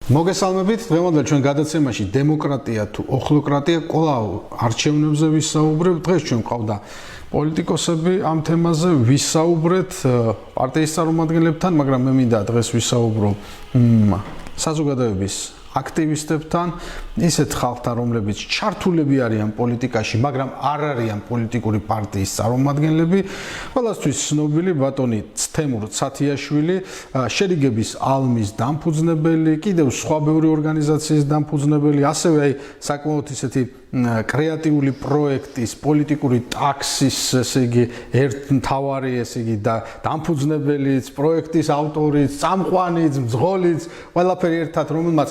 მოგესალმებით, დღევანდელ ჩვენ გადაცემაში დემოკრატია თუ ოხლოკრატია კვლავ არჩევნებზე ვისაუბრებ. დღეს ჩვენ ყავდა პოლიტიკოსები ამ თემაზე ვისაუბრეთ პარტიის წარმომადგენლებთან, მაგრამ მე მინდა დღეს ვისაუბრო საზოგადოების აქტივისტებთან, ისეთ ხალხთან, რომლებიც ჩართულები არიან პოლიტიკაში, მაგრამ არ არიან პოლიტიკური პარტიის წარმომადგენლები. ყველასთვის ცნობილი ბატონი თემურ ცათიაშვილი, შერიგების ალმის დამფუძნებელი, კიდევ სხვა ბევრი ორგანიზაციის დამფუძნებელი, ასევე საკმაოდ ისეთი კრეატიული პროექტის, პოლიტიკური ტაქსის, ესე იგი, მთავარი, ესე იგი, დამფუძნებელიც, პროექტის ავტორიც, წამყვანიც, მძღოლიც, ყველაფერი ერთად, რომელმაც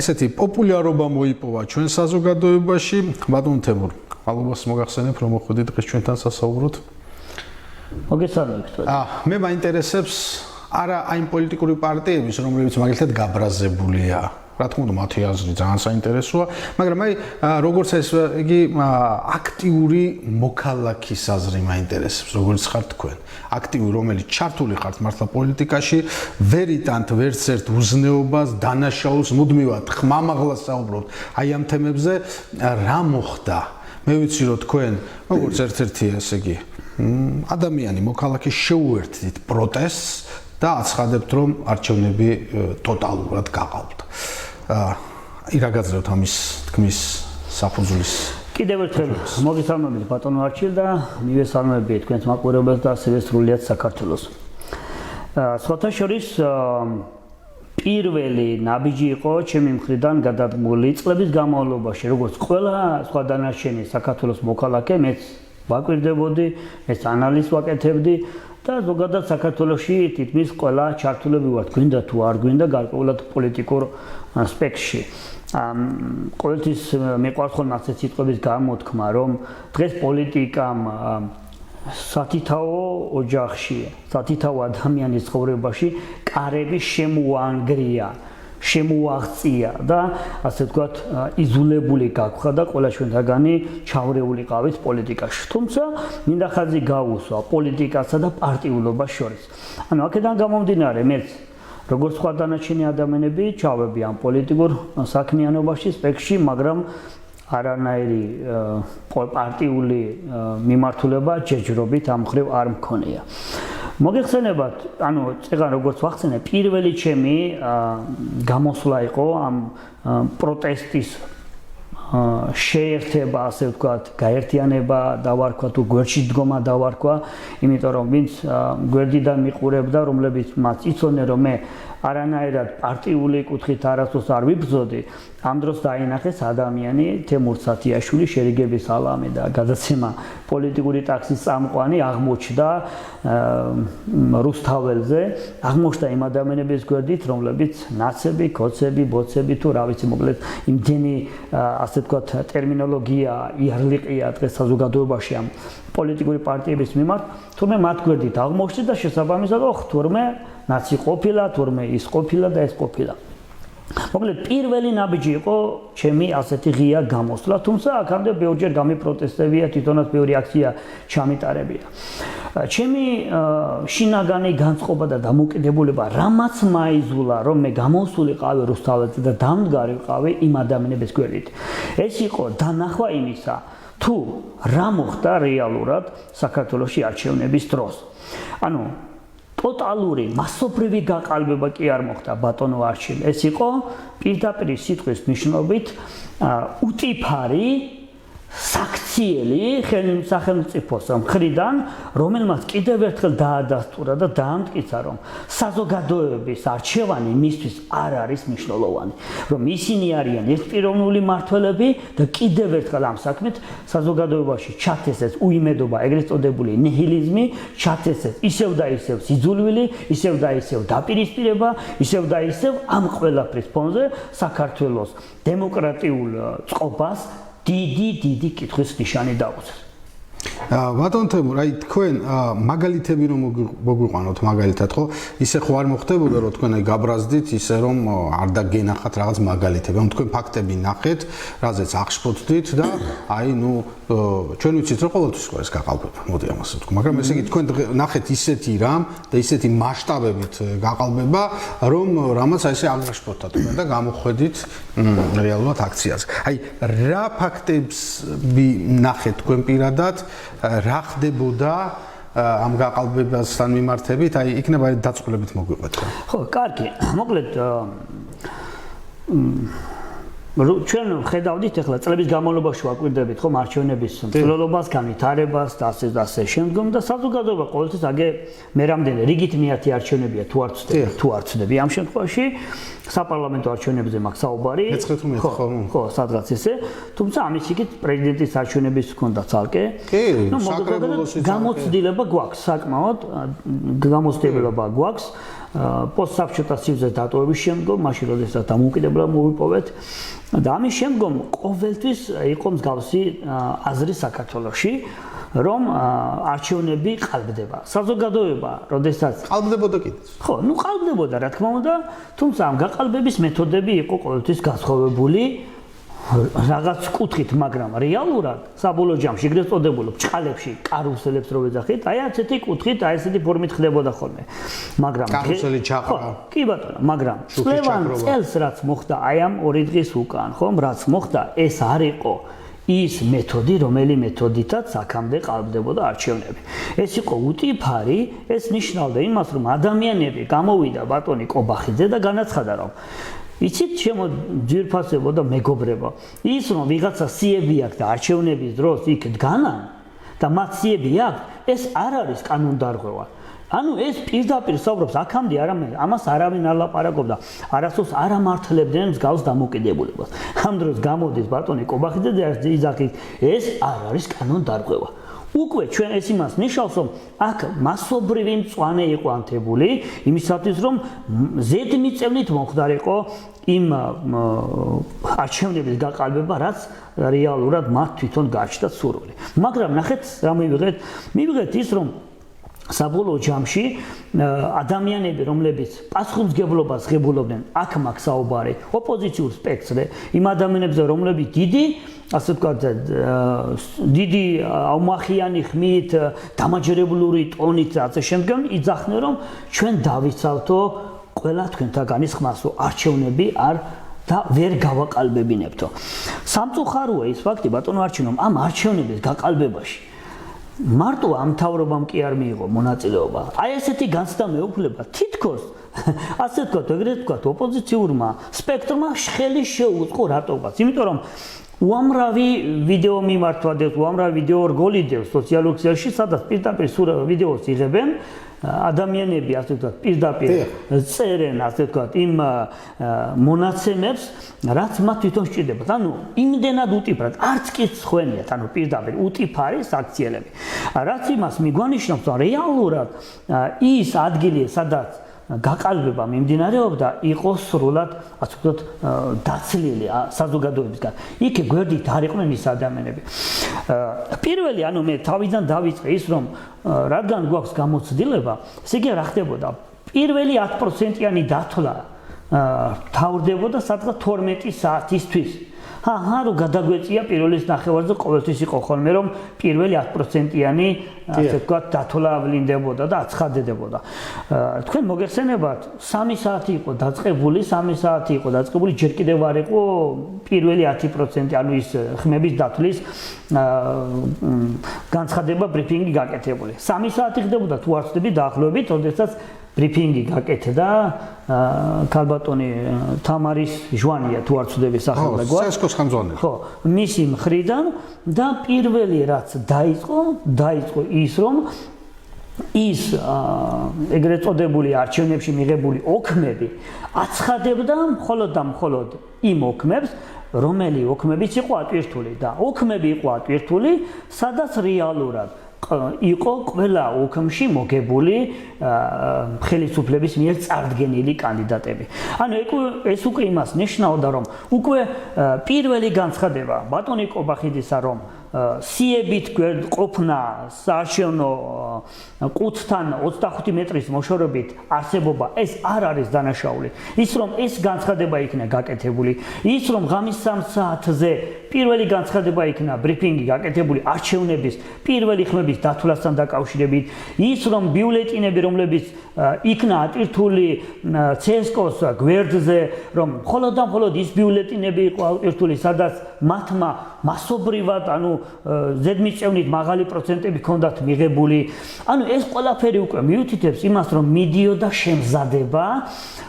ესეთი პოპულარობა მოიპოვა ჩვენ საზოგადოებაში. ბატონ თემურ, მადლობას მოგახსენებ, რომ მოხვედით დღეს ჩვენთან სასაუბროდ. მოგესალმებით. მე მაინტერესებს არა აი პოლიტიკური პარტიების, რომლებიც მაგალითად გაბრაზებულია. რა თქმა უნდა, მათი აზრი ძალიან საინტერესოა, მაგრამ აი როგორც ეს იგი აქტიური მოქალაქის აზრი მაინტერესებს, როგორც ხართ თქვენ. აქტიური, რომელიც ჩართული ხართ მართლა პოლიტიკაში, ვერ იტანთ ვერც ერთ უზნეობას, დანაშაულს, მუდმივად ხმამაღლას საუბრობთ აი ამ თემებზე, რა მოხდა? მე ვიცი რომ თქვენ, როგორც ერთ-ერთი ესე იგი, ადამიანი მოქალაქე შეუერთდით პროტესტს და აცხადებთ, რომ არჩევნები ტოტალურად გაყავთ. რა გაძლევთ ამის თქმის საფუძვლის? კიდევ ერთხელ მოგესალმებით ბატონო არჩილ და მივესალმებით თქვენს მაყურებელს და ასევე სრულიად საქართველოს. სხვათა შორის პირველი ნაბიჯი იყო ჩემი მხრიდან გადადგმული წლების განმავლობაში, როგორც ყველა სხვა დანარჩენი საქართველოს მოქალაქე, მეც ვაკვირდებოდი, მეც ანალიზს ვაკეთებდი და ზოგადად საქართველოში თითქმის ყველა ჩართულები ვართ, გვინდა თუ არ გვინდა, გარკვეულად პოლიტიკურ სპექტრში. ყოველთვის მეყვარს ხოლმე ასეთ სიტყვების გამოთქმა, რომ დღეს პოლიტიკამ სათითაო ოჯახშია, სათითაო ადამიანის ცხოვრებაში კარები შემოანგრია, შემოაღწია და ასე ვთქვათ, იზოლებული გაგხდა და ყველა ჩვენთაგანი ჩავრეულიყავით პოლიტიკაში. თუმცა მინდა ხაზი გაუსვა პოლიტიკასა და პარტიულობას შორის. ანუ აქედან გამომდინარე, მეც როგორც სხვა დანარჩენი ადამიანები ჩავები ამ პოლიტიკურ საქმიანობაში, სპექტრში, მაგრამ არანაირი პარტიული მიმართულება ჯეჯრობით ამ მხრივ არ მქონია. მოგეხსენებათ, ანუ წეგან როგორც ვახსენე, პირველი ჩემი გამოსვლა იყო ამ პროტესტის შეერთება, ასე ვთქვათ, გაერთიანება დავარქვა თუ გვერდში დგომა დავარქვა, იმიტომ რომ ვინც გვერდიდან მიყურებდა, რომლებიც მას იცოდნენ, რომ მე არანაირად პარტიული კუთხით არასდროს არ ვიბრძოდი, ამ დროს დაინახეს ადამიანი თემურ ცათიაშვილი, შერიგების ალამი და გადაცემა პოლიტიკური ტაქსის წამყვანი აღმოჩნდა რუსთაველზე, აღმოჩნდა იმ ადამიანების გვერდით, რომლებიც ნაცები, კოცები, ბოცები თუ რა ვიცი, მოკლედ იმდენი ასე ვთქვათ ტერმინოლოგია იარლიყია დღეს საზოგადოებაში ამ პოლიტიკური პარტიების მიმართ, თურმე მათ გვერდით აღმოჩნდა და შესაბამისად თურმე ნაცი ყოფილა, თურმე ის ყოფილა და ეს ყოფილა. მოკლედ პირველი ნაბიჯი იყო ჩემი ასეთი ღია გამოსვლა, თუმცა აქამდე ბევრჯერ გამიპროტესტებია, თვითონაც ბევრი აქცია ჩამიტარებია. ჩემი შინაგანი განწყობა და დამოკიდებულება რამაც მაიზულა, რომ მე გამოსულიყავი რუსთაველზე და დამდგარიყავი იმ ადამიანების გვერდით. ეს იყო დანახვა იმისა, თუ რა მოხდა რეალურად საქართველოში არჩევნების დროს. ანუ ტოტალური მასობრივი გაყალბება კი არ მოხდა ბატონო არჩილ. ეს იყო პირდაპირ სიტყვის მნიშვნელობით უტიფარი საქციელი სახელმწიფოს მხრიდან, რომელმაც კიდევ ერთხელ დაადასტურა და დაამტკიცა, რომ საზოგადოების არჩევანი მისთვის არ არის მნიშვნელოვანი, რომ ისინი არიან ერთპიროვნული მმართველები და კიდევ ერთხელ ამ საქმით საზოგადოებაში ჩათესეს უიმედობა, ეგრეთ წოდებული ნიჰილიზმი, ჩათესეს ისევ და ისევ სიძულვილი, ისევ და ისევ დაპირისპირება, ისევ და ისევ ამ ყველაფრის ფონზე საქართველოს დემოკრატიულ წყობას დიდი კითხვის ნიშანი დაუწევს. ბატონ თემურ, აი თქვენ მაგალითები რომ მოგვიყვანოთ მაგალითად, ხო? ისე ხო არ მოხდებოდა რომ თქვენ აი გაბრაზდით, ისე რომ არ დაგენახათ რაღაც მაგალითები. ანუ თქვენ ფაქტები ნახეთ, რაზეც აღშფოთდით და აი ჩვენ ვიცით რომ ყოველთვის იყო ეს გაყალბება, მოდი ამას ვთქვა, მაგრამ ესე იგი თქვენ ნახეთ ისეთი რამ და ისეთი მასშტაბებით გაყალბება, რომ რამაც აი ესე აღაშფოთად და გამოხვედით რეალურად აქციაზე. აი რა ფაქტები ნახეთ თქვენ პირადად, რა ხდებოდა ამ გაყალბებასთან მიმართებით, აი იქნება დაწყვეტილებით მოგვიყვეთ. ხო, კარგი. მოკლედ ჩვენ ხედავდით ახლა წლების განმავლობაში ვაკვირდებით ხომ არჩევნების მსვლელობას, განვითარებას და ასე შემდგომ და საზოგადოება ყოველთვის აგე მე რამდენი რიგით მეათი არჩევნებია თუ არ ვწდები ამ შემთხვევაში საპარლამენტო არჩევნებზე მაქვს საუბარი. ხო, სადღაც ესე. თუმცა ამის იქით პრეზიდენტის არჩევნების ჰქონდა ცალკე. ნუ საკრებულოსი გამოცდილება გვაქვს, საკმაოდ გამოცდილება გვაქვს. პოსტსაბჭოთა სივრცეს დატოვების შემდგომ, მაშინ როდესაც დამოუკიდებლობა მოვიპოვეთ და ამის შემდგომ ყოველთვის იყო მსგავსი აზრი საქართველოში, რომ არჩევნები ყალბდება. საზოგადოება, როდესაც ყალბდებოდა კიდეც. ხო, ნუ ყალბდებოდა, რა თქმა უნდა, თუმცა ამ გაყალბების მეთოდები იყო ყოველთვის განსხვავებული რაღაც კუთხით, მაგრამ რეალურად საბოლოო ჯამში ეგრეთ წოდებულ ბჭყალებში კარუსელებს რო ვეძახით, აი ასეთი კუთხით, აი ესეთი ფორმით ხდებოდა ხოლმე. მაგრამ კარუსელი ჩაყრა. კი ბატონო, მაგრამ წლევან წელს რაც მოხდა აი ამ 2 დღის უკან, ხომ, რაც მოხდა, ეს არ იყო ის მეთოდი, რომელი მეთოდითაც აქამდე ყალბდებოდა არჩევნები. ეს იყო უტიფარი, ეს ნიშნავდა იმას, რომ ადამიანები გამოვიდა ბატონი კობახიძე და განაცხადა, რომ იცით ჩემო ძირფასებო და მეგობრებო, ის რომ ვიღაცა სიები აქვს და არჩევნების დროს იქ დგანან და მათ სიები აქვს, ეს არ არის კანონდარღვევა. ანუ ეს პირდაპირ საუბრობს აქამდე ამას არავინ არ ლაპარაკობდა, არასდროს არ ამართლებდნენ მსგავს დამოკიდებულებას. ამ დროს გამოდის ბატონი კობახიძე და იძახის, ეს არ არის კანონდარღვევა. უკვე ჩვენ ეს იმას ნიშნავს, რომ აქ მასობრივი მწვანე იყო ანთებული, იმისათვის რომ ზედმიწევნით მომხდარიყო იმ არჩევნების გაყალბება, რაც რეალურად მათ თვითონ გააჩნდათ სურვილი. მაგრამ ნახეთ რა მივიღეთ ის, რომ საბოლოო ჯამში ადამიანები, რომლებიც პასუხისმგებლობას ღებულობდნენ, აქ მაქვს საუბარი ოპოზიციურ სპექტრზე, იმ ადამიანებზე, რომლებიც ასე ვთქვათ, დიდი აუმახიანი ხმით, დამაჯერებლური ტონით და ასე შემდგომ იძახდნენ, რომ ჩვენ დავიცავთო ყველა თქვენთაგანის ხმას, რომ არჩევნები და ვერ გავაყალბებინებთო. სამწუხაროა ის ფაქტი, ბატონო არჩინომ, ამ არჩევნების გაყალბებაში მარტო ამ მთავრობამ კი არ მიიღო მონაწილეობა. აი ესეთი განცდა მეუფლება თითქოს ასე ვთქვათ, ეგრეთ ვთქვათ, ოპოზიციურმა სპექტრმა შხელი შეუწყო რატოღაც. იმიტომ რომ უამრავი ვიდეო მიმართვა და უამრავი ვიდეო რგოლიდევს სოციალურ ქსელში, სადაც პირდაპირ ვიდეოს იღებენ ადამიანები, ასე ვთქვათ, პირდაპირ წერენ, ასე ვთქვათ, იმ მონაცემებს, რაც მათ თვითონ სჭირდებათ. ანუ იმდენად უტიფრად, არც კი სხვენიათ, ანუ პირდაპირ უტიფარი საქციელები. რაც იმას მიგვანიშნავს, რომ რეალურად ის ადგილი, სადაც გაყალბება მიმდინარეობდა, იყო სრულად, ასე ვთქვათ, დაცლილი საზოგადოებისგან. იქ გვერდით არ იყვნენ ის ადამიანები. პირველი, ანუ მე თავიდან დავიწყე ის, რომ რადგან გვაქვს გამოცდილება, ესე იგი რა ხდებოდა? პირველი 10%-იანი დათვლა თავრდებოდა სადღაც 12 საათისთვის. რო გადაგვეწია პირველის ნახევარზე ყოველთვის იყო ხოლმე, რომ პირველი 10%-იანი, ასე ვთქვათ, დათვლა ვლინდებოდა და აცხადებოდა. თქვენ მოგეხსენებათ, 3 საათი იყო დაწყებული, 3 საათი იყო დაწყებული, ჯერ კიდევ არ იყო პირველი 10%, ანუ ის ხმების დათვლის განცხადება, ბრიფინგი გაკეთებული. 3 საათი ხდებოდა, თუ არ ვცდები, დაახლოებით, როდესაც ბრიფინგი გაკეთდა ქალბატონი თამარის ჟვანია, თუ არ ვცდები სახელმწიფო გვაქვს. სესკოს ხანძონე. ხო, მისი მხრიდან და პირველი რაც დაიწყო ის, რომ ის ეგრეთ წოდებული არჩევნებში მიღებული ოქმები აცხადებდა მხოლოდ იმ ოქმებს, რომელი ოქმებიც იყო ატვირთული და ოქმები იყო ატვირთული, სადაც რეალურად იყო ყველა ოქმში მოგებული ხელისუფლების მიერ წარდგენილი კანდიდატები. ანუ ეს უკვე იმას ნიშნავდა, რომ უკვე პირველი განცხადება ბატონი კობახიძისა, რომ სიებით ყოფნა საარჩევნო ყუთთან 25 მეტრის მოშორებით არსებობა, ეს არ არის დანაშაული. ის რომ ეს განცხადება იქნა გაკეთებული, ის რომ ღამის 3 საათზე პირველი განცხადება იქნა ბრიფინგი გაკეთებული არჩევნების პირველი ხმების დათვლასთან დაკავშირებით, ის რომ ბიულეტინები, რომლებიც იქნა ატვირთული CSKO-ს გვერდზე, რომ მხოლოდ და მხოლოდ ის ბიულეტინები იყო ატვირთული, სადაც მათმა მასობრივად, ზედმიწევნით მაღალი პროცენტები ჰქონდათ მიღებული. ეს ყველაფერი უკვე მიუთითებს იმას, რომ მიდიოდა შემზადება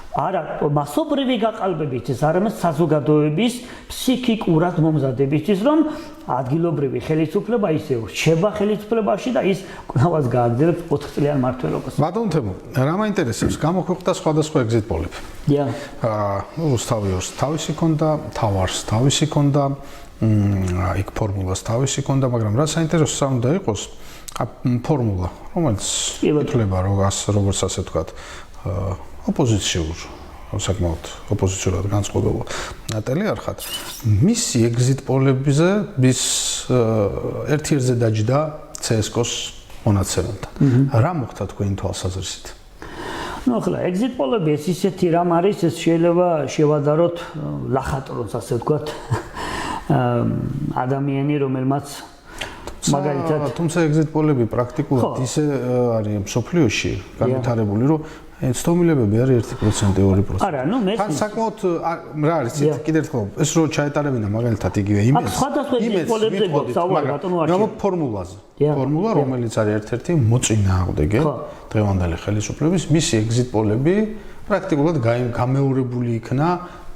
არა მასობრივი გაყალბებისთვის, არამედ საზოგადოების ფსიქიკურად მომზადებისთვის, რომ ადგილობრივი ხელისუფლება ისევ რჩება ხელისუფლებაში და ის ყველას გააგრძელებს 4 წლიან მმართველობას. ბატონ თემო, რა მაინტერესებს, გამოქვეყნდა სხვადასხვა ეგზიტ პოლები. რუსთავიორს თავისი ქონდა, თავარს თავისი ქონდა, იქ ფორმულას თავისი ქონდა, მაგრამ რა საინტერესო უნდა იყოს ფორმულა, რომელიც ითვლება როგორც ასე ვთქვათ, ოპოზიციურ, საკმაოდ ოპოზიციურად განწყობილ ტელეარხად, მისი ეგზიტ პოლებზე ვის ერთ-ერთზე დაჯდა CSKO-ს მონაცემებთან. რა მოხდა თქვენი თვალსაზრისით? ახლა ეგზიტ პოლები ეს ისეთი რამ არის, ეს შეიძლება შევადაროთ ლახატრონს, ასე ვთქვათ, ადამიანი, რომელმაც მაგალითად თუმცა ეგზიტ პოლები პრაქტიკულად ისე არის მსოფლიოში განვითარებული, რომ ცდომილებები არის 1%, 2%. არა, მე თან საკმაოდ რა არის, კიდევ ერთხელ, ეს რო ჩაეტარებინა მაგალითად იგივე იმეს. სხვადასხვა ეგზიტ პოლებზე გვაქვს ბატონო არჩევანი. ფორმულაზე. ფორმულა, რომელიც არის ერთ-ერთი მოწინააღმდეგე დღევანდელი ხელისუფლების, მისი ეგზიტ პოლები პრაქტიკულად გამეორებული იქნა.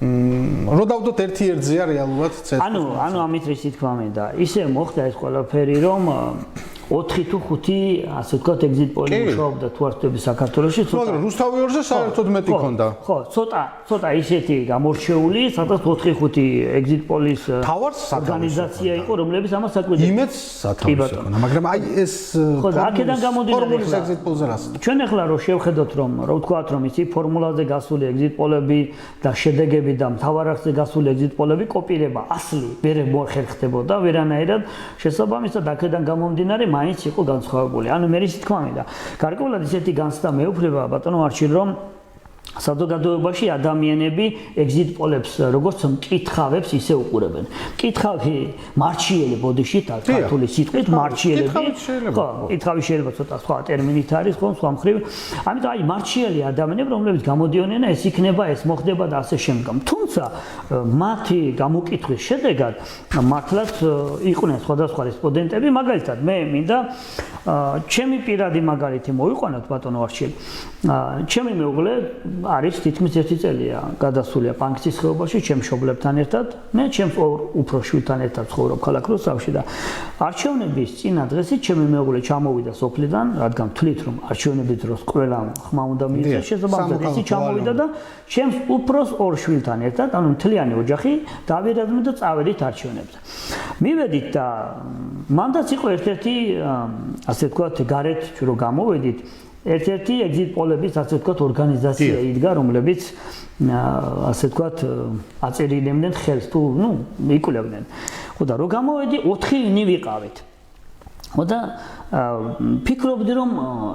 რო დავდოთ ერთ-ერთზეა რეალურად CSKO-ს. ამით რისი თქმა მინდა. ისე მოხდა ეს ყველაფერი, რომ 4 თუ 5 ასე ვთქვათ ეგზიტ პოლი მუშაობდა თუ არ ვთქვი საქართველოში, მაგრამ რუსთავიორზე საერთოდ მეტი ქონდა. ხო, ცოტა ისეთი გამორჩეული, სადაც 4-5 ეგზიტ პოლის ორგანიზაცია იყო, რომლებიც ამას საკვირველად იმედს სათავეში ქონდა, მაგრამ ეს აქედან გამომდინარე ეგზიტ პოლზე რას? ჩვენ ახლა რო შევხედოთ, რომ რა ვთქვათ, რომ ისი ფორმულაზე გასული ეგზიტ პოლები და შედეგები და მთავარ არხზე გასული ეგზიტ პოლები კოპირება ასლი ვერ მოხერხდებოდა ვერანაირად, შესაბამისად აქედან გამომდინარე მაინც იყო განსხვავებული. მე რისი თქმა მინდა. გარკვეულად ისეთი განცდა მეუფლება ბატონო არჩილ, რომ საზოგადოებაში ადამიანები ეგზიტ პოლებს როგორც მკითხავებს ისე უყურებენ. მკითხავი მარჩიელი ბოდიშით ქართული სიტყვით მარჩიელები. ხო, მკითხავი შეიძლება ცოტა სხვა ტერმინით არის, ხო, სხვა მხრივ. ამიტომ მარჩიელი ადამიანები, რომლებიც გამოდიოდნენ, ეს იქნება, ეს მოხდება და ასე შემდგომ. თუმცა მათი გამოკითხვის შედეგად მართლაც იყვნენ სხვადასხვა რესპონდენტები, მაგალითად მე მინდა ჩემი პირადი მაგალითი მოვიყვანოთ ბატონო არჩილ. ჩემი მეუღლე არის თითქმის 1 წელია გადასულია პანკის ხეობაში ჩემ მშობლებთან ერთად, მე ჩემს უფრო შვილთან ერთად ცხოვრობ ქალაქ რუსთავში და არჩევნების წინა დღესით ჩემი მეუღლე ჩამოვიდა სოფლიდან, რადგან თვლით რომ არჩევნების დროს ყველამ ხმა უნდა მიიღეს, შესაბამისად ისი ჩამოვიდა და ჩემს უფროს 2 შვილთან ერთად, მთლიანი ოჯახი დავიერთდით და წავედით არჩევნებზე. მივედით და მანდაც იყო ერთ-ერთი ასე ვთქვათ გარეთ ჩვენ რო გამოვედით ერთ-ერთი ეგზიტ პოლების ასე ვთქვათ ორგანიზაცია იდგა, რომლებიც ასე ვთქვათ აწერილებდნენ ხელს თუ იკვლევდნენ. ხო და რო გამოვედი 4 ვიყავით. ხო და ფიქრობდი რომ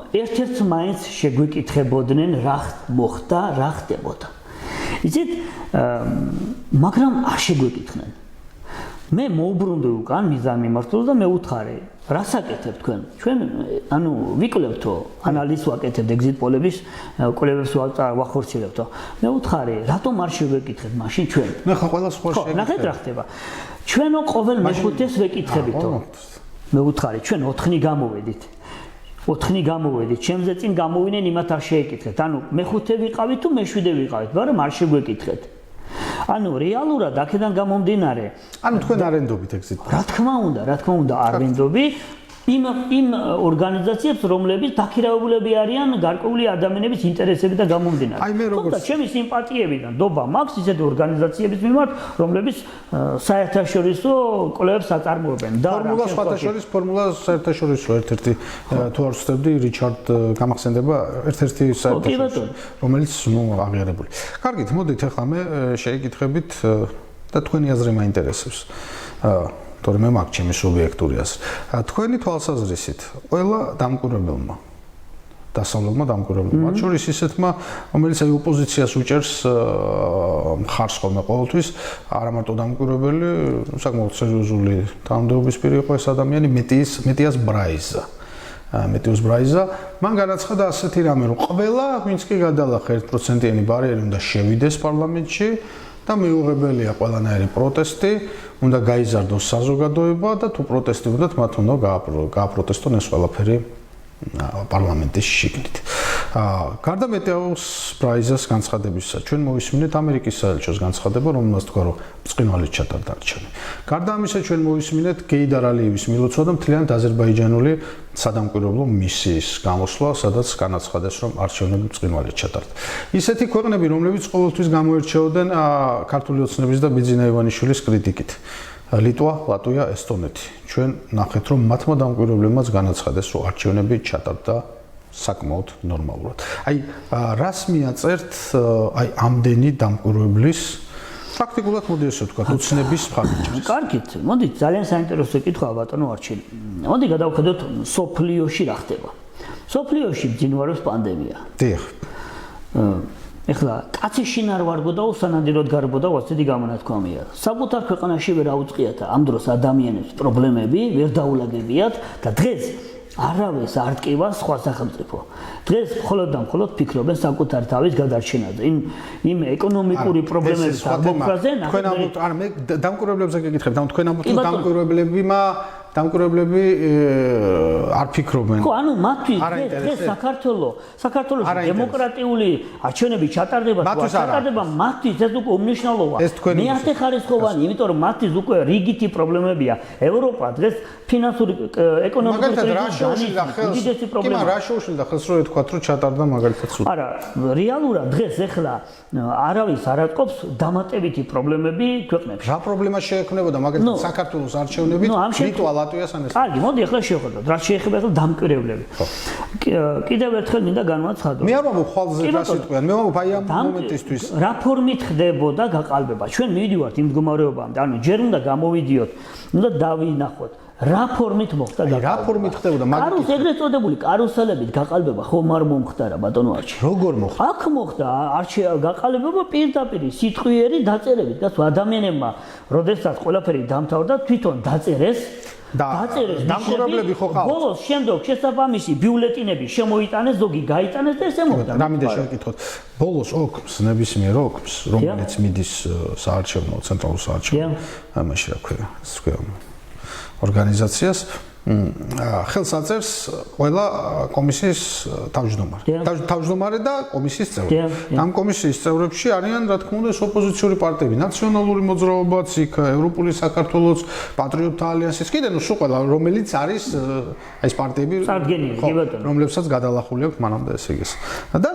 ერთ-ერთს მაინც შეგვიკითხებოდნენ რა მოხდა, რა ხდებოდა. იცით, მაგრამ არ შეგვიკითხნენ. მე მოუბრუნდი უკან მიზან მიმართულს და მე უთხარი რა საკეთებთ თქვენ? ჩვენ ვიკლებთო, ანალიზს ვაკეთებთ ეგზიტ პოლების, კვლევებს ვახორციელებთო. მე უთხარი, რატომ არ შევეკითხეთ მაშინ ჩვენ? ნახა ყველა სხვა შეგეკითხეთ. ნახეთ რა ხდება. ჩვენო ყოველ მეხუთეს ვეკითხებითო. მე უთხარი, ჩვენ 4 გამოვედით. 4 გამოვედით, ჩემზე წინ გამოვიდნენ, იმათ არ შეეკითხეთ. მეხუთე ვიყავით თუ მე7 ვიყავით, მაგრამ არ შეგვეკითხეთ. რეალურად აქედან გამომდინარე. თქვენ არ ენდობით ეგზიტ პოლს. რა თქმა უნდა, არ ვენდობი. იმ ორგანიზაციებს, რომლებიც დაქირავებულები არიან გარკვეული ადამიანების ინტერესები და გამომდინარე. თუმცა ჩემი სიმპათიებიდან დობა მაქვს ისეთი ორგანიზაციების მიმართ, რომლებიც საერთაშორისო კვლევებს აწარმოებენ. ფორმულა ფორმულა საერთაშორისო ერთ-ერთი თუ არ ვცდები რიჩარდ გამახსენდება ერთ-ერთი საერთაშორისო, რომელიც აღიარებული. კარგით, მოდით ახლა მე შეიკითხებით და თქვენი აზრი მაინტერესებს. თორემ მე მაქვს ჩემი სუბიექტური აზრი. თქვენი თვალსაზრისით, ყველა დამკვირვებელმა დასავლელმა დამკვირვებლებმა. მათ შორის ისეთმა, რომელიც აი ოპოზიციას უჭერს მხარს ხოლმე ყოველთვის, არა მარტო დამკვირვებელი, საკმაოდ სერიოზული თანამდებობის პირი იყო ეს ადამიანი, მეტიას ბრაიზა. მეტიუს ბრაიზა, მან განაცხადა ასეთი რამე, რომ ყველა, ვინც კი გადალახა 1%-იანი ბარიერი, უნდა შევიდეს პარლამენტში და მიუღებელია ყველანაირი პროტესტი, უნდა გაიზარდოს საზოგადოება და თუ პროტესტი უნდათ, მათ უნდა გააპროტესტონ ეს ყველაფერი პარლამენტის შიგნით. გარდა მეტიუს ბრაიზას განცხადებისა, ჩვენ მოვისმინეთ ამერიკის საელჩოს განცხადება, რომელმაც თქვა, რომ ბრწყინვალედ ჩატარდა არჩევნები. გარდა ამისა, ჩვენ მოვისმინეთ გეიდარ ალიევის მილოცვა და მთლიანად აზერბაიჯანული სადამკვირვებლო მისიის გამოსვლა, სადაც განაცხადეს, რომ არჩევნები ბრწყინვალედ ჩატარდა. ისეთი ქვეყნები, რომლებიც ყოველთვის გამოირჩეოდნენ ქართული ოცნების და ბიძინა ივანიშვილის კრიტიკით. ლიტვა, ლატვია, ესტონეთი. ჩვენ ნახეთ, რომ მათმა დამკვირვებლებმაც განაცხადეს, რომ არჩევნები ჩატარდა საკმაოდ ნორმალურად. აი, რას მიაწერთ აი ამდენი დამკვირვებლის პრაქტიკულად მოდი ესე ვთქვა, ოცნების მხარდაჭერას. კარგით, მოდით ძალიან საინტერესო კითხვა ბატონო არჩილი. მოდი გადავხედოთ სოფლიოში რა ხდება. სოფლიოში ბძინვარებს პანდემია. დიახ. ეხლა კაცი შინ არ ვარგო და უსანადიროდ გარბოდა ვასეთი გამონათქვამია. საკუთარ ქვეყანაში ვერ აუწყიათ ამ დროს ადამიანებს პრობლემები, ვერ დაულაგებიათ და დღეს არავის არ ტკივა სხვა სახელმწიფო. დღეს მხოლოდ და მხოლოდ ფიქრობენ საკუთარ თავის გადარჩენაზე. იმ ეკონომიკური პრობლემების აღმოფხვრაზე თქვენ არა მე დამკვირვებლებზე გეკითხებ, თქვენ ამბობთ დამკვირვებლები არ ფიქრობენ. ხო, ანუ მათთვის დღეს საქართველოს დემოკრატიული არჩევნები ჩატარდება თუ არ ჩატარდება, მათთვის ეს უკვე უმნიშვნელოა. მეათეხარისხოვანი, იმიტომ რომ მათთვის უკვე რიგითი პრობლემებია. ევროპა დღეს ფინანსური ეკონომიკური კრიზისი პრობლემაა. რა შეუშლდა ხელს რო ეთქვათ, რომ ჩატარდა მაგალითად სულ. არა, რეალურად დღეს ეხლა არავის არ ატყობს დამატებითი პრობლემები ქვეყნებში. რა პრობლემა შეექმნებოდა მაგალითად საქართველოს არჩევნებით ლიტვა ლატვიასთან ეს. კარგი, მოდი ახლა შევხედოთ, რა შეეხება ახლა დამკვირვებლები. კიდევ ერთხელ მინდა განვაცხადო. მე არ ვამბობ ხვალზე რა სიტყვიან, მე ვამბობ აი ამ მომენტისთვის. რა ფორმით ხდებოდა გაყალბება? ჩვენ მივიდივართ იმ მდგომარეობამდე, ანუ ჯერ უნდა გამოვიდიოთ, უნდა დავინახოთ. რა ფორმით მოხდა გაყალბება? რა ფორმით ხდებოდა? კარუს ეგრეთ წოდებული კარუსელებით გაყალბება ხომ არ მომხდარა ბატონო არჩი? როგორ მოხდა? აქ მოხდა გაყალბება პირდაპირ სიტყვიერი დაწერებით, გასულ ადამიანებმა, როდესაც ყველაფერი დამთავრდა, თვითონ დაწერეს დამკვირვებლები ხო ყავთ? ბოლოს შემდგომ შესაბამისი ბიულეტინები შემოიტანეს, ზოგი გაიტანეს და ესე მოხდა. რა მინდა შევეკითხოთ. ბოლოს ოქმს, ნებისმიერ ოქმს, რომელიც მიდის საარჩევნო, ცენტრალურ საარჩევნო, ამაში რა ქვია, ორგანიზაციას ხელს აწერს ყველა კომისიის თავმჯდომარე და კომისიის წევრები. ამ კომისიის წევრებში არიან, რა თქმა უნდა, ოპოზიციური პარტიები, ნაციონალური მოძრაობაც, იქ ევროპული საქართველოს, პატრიოტთა ალიანსიც, კიდე სულ ყველა, რომელიც არის ეს პარტიები, რომლებსაც გადალახული აქვს მანამდე ესე იგი. და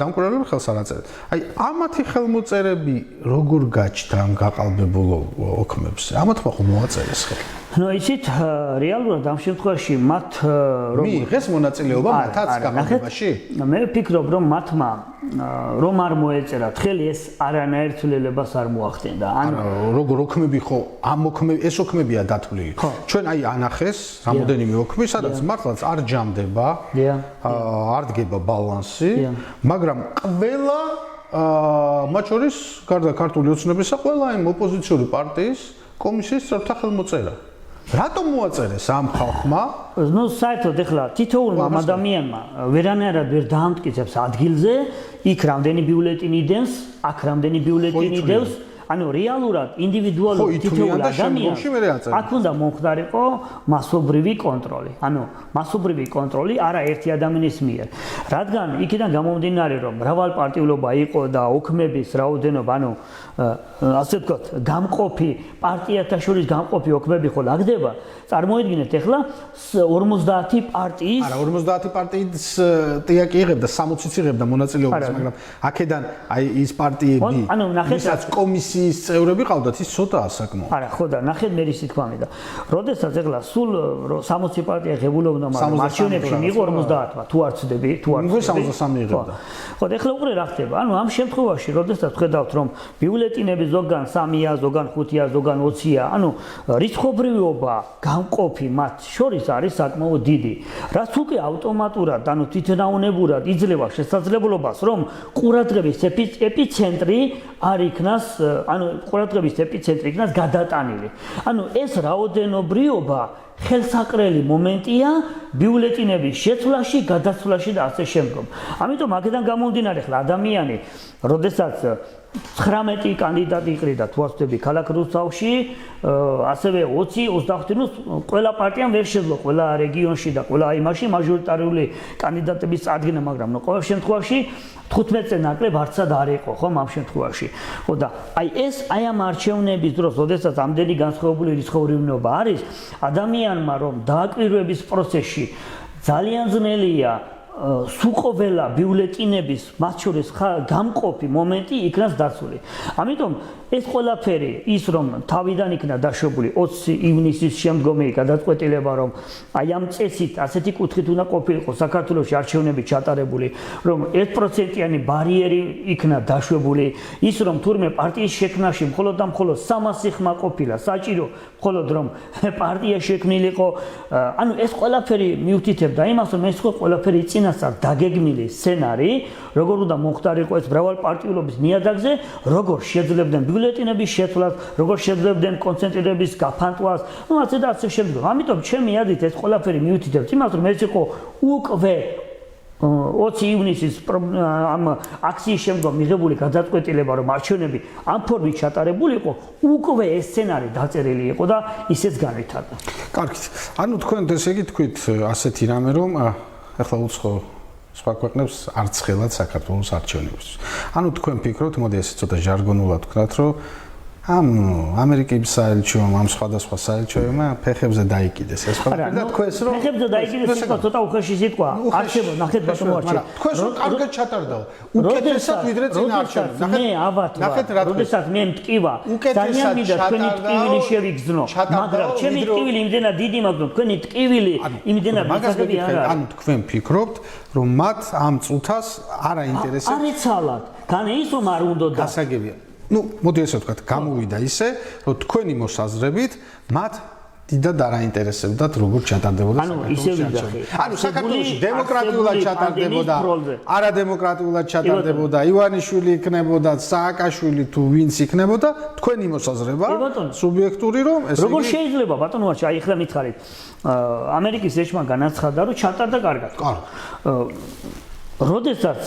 დამკვირვებლები ხელს არ აწერენ. აი, ამათი ხელმოწერები როგორ გაჩნდა ამ გაყალბებულ ოქმებს? ამათმა ხომ მოაწერეს ხელი? ნუ იცით, რეალურად ამ შემთხვევაში მათ მიიღეს მონაწილეობა მათაც გაყალბებაში? მე ვფიქრობ, რომ მათმა რომ არ მოეწერათ ხელი, ეს არანაირ ცვლილებას არ მოახდენდა. ანუ როგორ ოქმები ხო, ეს ოქმებია დათვლილი. ჩვენ აი ანახეს რამოდენიმე ოქმი, სადაც მართლაც არ ჯამდება, არ დგება ბალანსი, მაგრამ ყველა მათ შორის გარდა ქართული ოცნებისა, ყველა იმ ოპოზიციური პარტიის კომისიის წევრთა ხელმოწერა. რატომ მოაწერეს ამ ხალხმა? ნუ საერთოდ ეხლა თითოეულმა ადამიანმა ვერანაირად ვერ დაამტკიცებს ადგილზე, იქ რამდენი ბიულეტინი დევს, აქ რამდენი ბიულეტინი დევს. ანუ რეალურად ინდივიდუალურად თითოეულ ადამიანს აქ უნდა მომხდარიყო მასობრივი კონტროლი. ანუ მასობრივი კონტროლი არა ერთი ადამიანის მიერ. რადგან იქიდან გამომდინარე, რომ მრავალპარტიულობა იყო და ოქმების რაოდენობა, ანუ ასე ვთქვათ, გამყოფი პარტიათა შორის გამყოფი ოქმები ხო ლაგდება, წარმოიდგინეთ ეხლა 50 პარტიის არა 50 პარტიის ტიაკი იღებდა 60-იც იღებდა მონაწილეობას, მაგრამ აქედან აი ის პარტიები, ვისაც კომისია კომისიის წევრები ყავდათ, ის ცოტაა საკმაოდ. არა, ხო და ნახეთ მე ისი თქვა მინდა. როდესაც ეხლა სულ 60 პარტია ღებულობდა, მაგრამ არჩევნებში მიიღო 50-მა, თუ არ ცდები, თუ არ ცდები. 63 იღებდა. ხო, და ეხლა უყურე რა ხდება. ანუ ამ შემთხვევაში, როდესაც ხედავთ, რომ ბიულეტინები ზოგან 3-ია, ზოგან 5-ია, ზოგან 20-ია, ანუ რიცხობრივობა გამყოფი მათ შორის არის საკმაოდ დიდი. რაც უკვე ავტომატურად, ანუ თვითნაუნებურად იძლევა შესაძლებლობას, რომ ყურადღების ეპიცენტრი არ იქნას, ანუ ყურადღების ეპიცენტრი იქნას გადატანილი. ანუ ეს რაოდენობრიობა ხელსაყრელი მომენტია ბიულეტინების შეცვლაში, გადაცვლაში და ასე შემდგომ. ამიტომ აქედან გამომდინარე, ხლა ადამიანი, როდესაც 19 კანდიდატი იყრიდა თუ არ ვთქვი ქალაქ რუსთავში, ასევე 20-25, ნუ ყველა პარტიამ ვერ შეძლო ყველა რეგიონში და ყველა აიმაში მაჟორიტარული კანდიდატების წარდგენა, მაგრამ ნუ ყოველ შემთხვევაში 15-ზე ნაკლებ არცად არ იყო, ხომ ამ შემთხვევაში. ხო და აი ამ არჩევნების დროს, როდესაც ამდენი განსხვავებული რიცხოვნობა არის, ადამიანმა რომ დააკვირვების პროცესში ძალიან ძნელია სუყოველა ბიულეტინების მათ შორის გამყოფი მომენტი იქნას დაცული. ამიტომ ეს ყველაფერი ის რომ თავიდან იქნა დაშვებული 20 ივნისის შემდგომი გადაწყვეტილება რომ აი ამ წესით ასეთი კუთხით უნდა ყოფილიყო საქართველოში არჩევნები ჩატარებული, რომ 1%-იანი ბარიერი იქნა დაშვებული, ის რომ თურმე პარტიის შექმნაში მხოლოდ და მხოლოდ 300 ხმა ყოფილა საჭირო, მხოლოდ რომ პარტია შექმნილიყო, ანუ ეს ყველაფერი მიუთითებდა იმას, რომ ეს ყველაფერი წინასწარ დაგეგმილი სცენარი, როგორ უნდა მოხდარიყო ეს მრავალპარტიულობის ნიადაგზე, როგორ შეძლებდნენ ბიულეტინების შეცვლას, როგორ შეძლებდნენ კონცენტრირების გაფანტვას, ну ასე და ასე შემდგომ. ამიტომ ჩემი აზრით ეს ყველაფერი მიუთითებს იმას, რომ ეს იყო უკვე 20 ივნისის ამ აქციის შემდგომ მიღებული გადაწყვეტილება, რომ არჩევნები ამ ფორმით ჩატარებულიყო, უკვე ეს სცენარი დაწერილი იყო და ისეც განვითარდა. კარგით. ანუ თქვენ ესე იგი თქვით ასეთი რამე, რომ ახლა უცხო სხვა ქვეყნებს არც ხელად საქართველოს არჩევნებისთვის. ანუ თქვენ ფიქრობთ, მოდი ესე ცოტა ჟარგონულად ვქნათ, რომ ამ ამერიკის საელჩომ, ამ სხვადასხვა საელჩოებმა ფეხებზე დაიკიდეს ეს ყველაფერი და თქვენს რომ ფეხებზე დაიკიდეს ის ცოტა უხეში სიტყვა. არჩევნო, ნახეთ ბატონო არჩევნო. თქვენს რომ კარგად ჩატარდაო. უკეთესად ვიდრე წინა არჩევნები. მე ნახეთ რა როდესაც მე მტკივა, ძალიან მინდა თქვენი ტკივილი შევიგზნო, მაგრამ ჩემი ტკივილი იმდენად დიდი მაქვს, რომ თქვენი ტკივილი იმდენად მიღწევი არ არის. ანუ თქვენ ფიქრობთ, რომ მათ ამ წუთას არ აინტერესებს? არ იცალათ. განე ის რომ არ უნდა გასაგებია. ну, მოდი ესე ვთქვათ, გამოვიდა ისე, რომ თქვენი მოსაზრებით მათ დიდად არ აინტერესებდათ როგორ ჩატარდებოდა საქართველოს. ანუ საქართველოში დემოკრატიულად ჩატარდებოდა, არადემოკრატიულად ჩატარდებოდა, ივანიშვილი იქნებოდა, სააკაშვილი თუ ვინც იქნებოდა, თქვენი მოსაზრება სუბიექტური რომ ესე როგორ შეიძლება ბატონო არჩა, აი ახლა მითხარით, ამერიკის ეშმა განაცხადა, რომ ჩატარდა კარგად. როდესაც